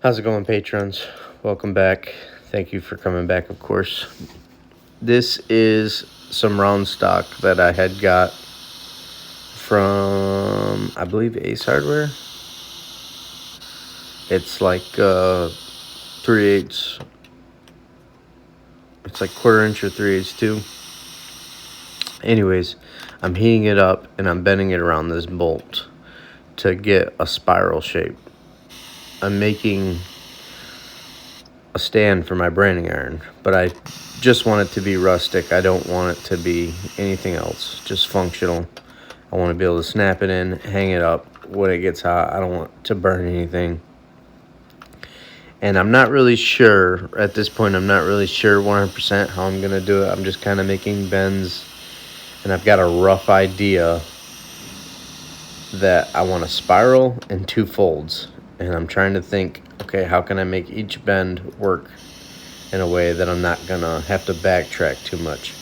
How's it going, patrons? Welcome back. Thank you for coming back, of course. This is some round stock that I had got from, I believe, Ace Hardware. It's like 3/8. It's like 1/4 inch or 3/8 too. Anyways, I'm heating it up and I'm bending it around this bolt to get a spiral shape. I'm making a stand for my branding iron, but I just want it to be rustic. I don't want it to be anything else, just functional. I want to be able to snap it in, hang it up when it gets hot. I don't want to burn anything. And I'm not really sure, at this point, I'm not really sure 100% how I'm going to do it. I'm just kind of making bends, and I've got a rough idea that I want a spiral and 2 folds. And I'm trying to think, okay, how can I make each bend work in a way that I'm not gonna have to backtrack too much.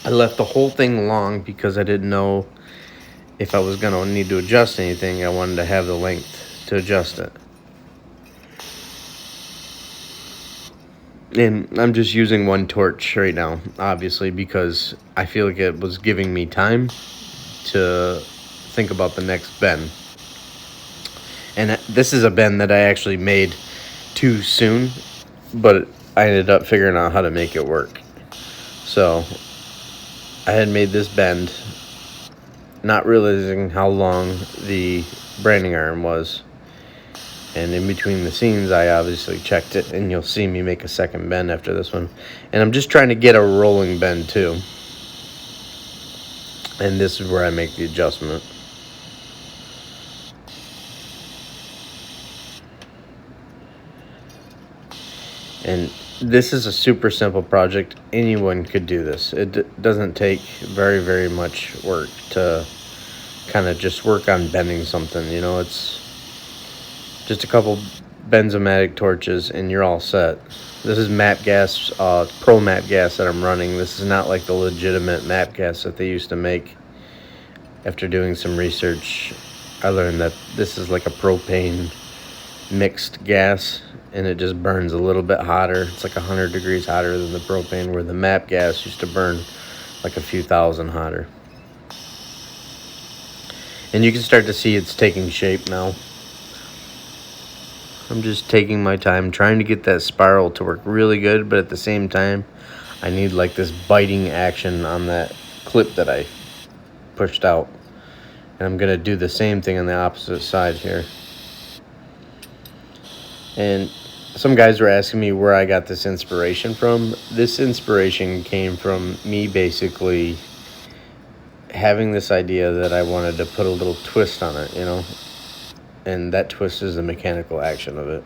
I left the whole thing long because I didn't know if I was gonna need to adjust anything. I wanted to have the length to adjust it. And I'm just using one torch right now, obviously, because I feel like it was giving me time to think about the next bend. And this is a bend that I actually made too soon, but I ended up figuring out how to make it work. So I had made this bend, not realizing how long the branding iron was. And in between the scenes, I obviously checked it, and you'll see me make a second bend after this one. And I'm just trying to get a rolling bend too. And this is where I make the adjustment. And this is a super simple project. Anyone could do this. It doesn't take very much work to kind of just work on bending something. You know, it's just a couple benzomatic torches and you're all set. This is map gas, pro map gas that I'm running. This is not like the legitimate map gas that they used to make. After doing some research, I learned that this is like a propane mixed gas, and it just burns a little bit hotter. It's like 100 degrees hotter than the propane, where the map gas used to burn like a few thousand hotter. And you can start to see it's taking shape now. I'm just taking my time, trying to get that spiral to work really good, but at the same time, I need like this biting action on that clip that I pushed out. And I'm gonna do the same thing on the opposite side here. And some guys were asking me where I got this inspiration from. This inspiration came from me basically having this idea that I wanted to put a little twist on it, you know? And that twist is the mechanical action of it.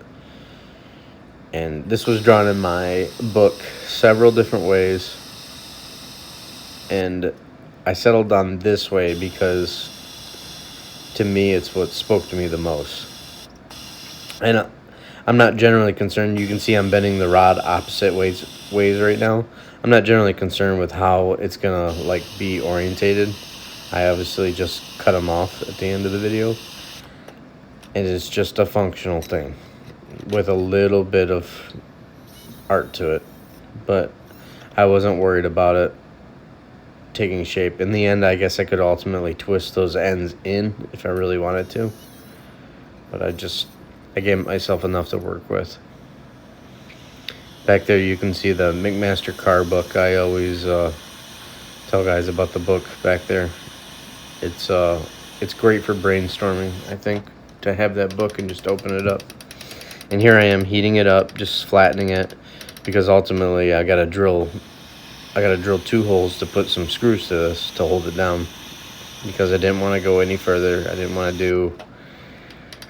And this was drawn in my book several different ways. And I settled on this way because to me it's what spoke to me the most. And I'm not generally concerned. You can see I'm bending the rod opposite ways right now. I'm not generally concerned with how it's gonna like be orientated. I obviously just cut them off at the end of the video. And it's just a functional thing with a little bit of art to it. But I wasn't worried about it taking shape. In the end, I guess I could ultimately twist those ends in if I really wanted to. But I gave myself enough to work with. Back there you can see the McMaster car book. I always tell guys about the book back there. It's great for brainstorming, I think, to have that book and just open it up. And here I am heating it up, just flattening it, because ultimately I gotta drill 2 holes to put some screws to this to hold it down, because I didn't want to go any further.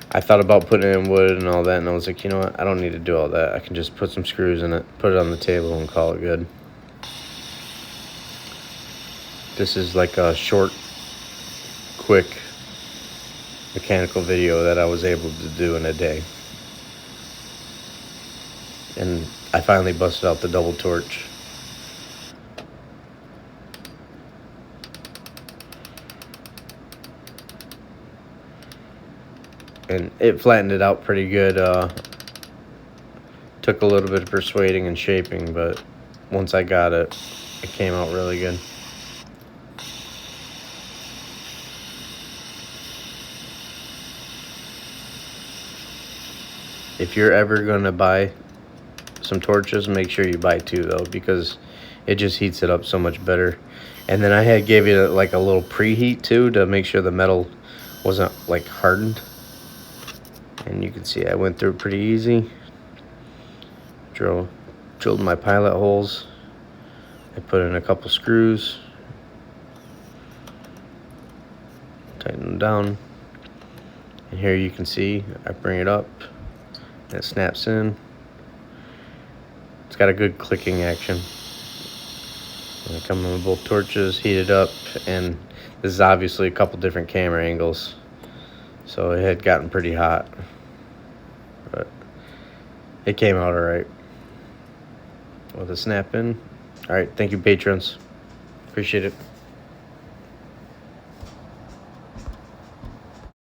I thought about putting it in wood and all that, and I was like, you know what, I don't need to do all that. I can just put some screws in it, put it on the table, and call it good. This is like a short, quick mechanical video that I was able to do in a day. And I finally busted out the double torch. and it flattened it out pretty good. Took a little bit of persuading and shaping, but once I got it, it came out really good. If you're ever gonna buy some torches, make sure you buy 2 though, because it just heats it up so much better. And then I gave it like a little preheat too to make sure the metal wasn't like hardened. And you can see I went through pretty easy. Drilled my pilot holes. I put in a couple screws, tighten them down, and here you can see I bring it up and it snaps in. It's got a good clicking action. And I come in with both torches, heat it up, and this is obviously a couple different camera angles, so it had gotten pretty hot, but it came out all right with a snap in. All right, thank you, patrons. Appreciate it.